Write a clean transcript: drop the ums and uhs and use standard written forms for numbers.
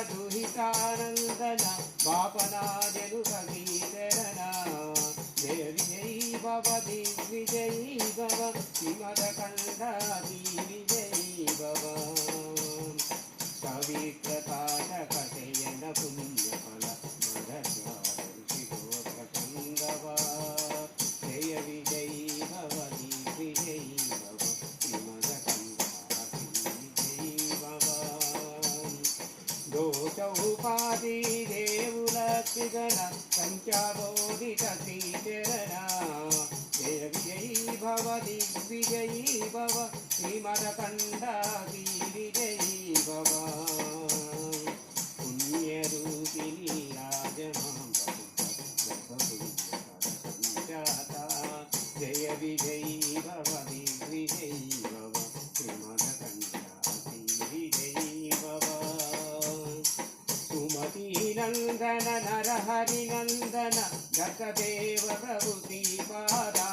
दुहितानंदन बापना जनु भगीचरण जय विजयी भव दिग्विजयी भव श्रीमदकण्ठा विजयी भव पवित्रताटकशयन पुण्यफल मदचारिषिगोत्रसङ्गव जय विजयी भव दिग्विजयी भव श्रीमदकण्ठा विजयी भव दोषौपादि देवुलत्रिगण पञ्चबोधित श्रीचरण जय विजयी भव दिग्विजयी भव श्रीमदकण्ठा विजयी भव पुण्यरूपिणी राजमां संजाता जय विजयी भव दिग्विजयी भव श्रीमदकण्ठा विजयी भव सुमती नंदन नरहरि नंदन दत्तदेव प्रभु श्रीपादा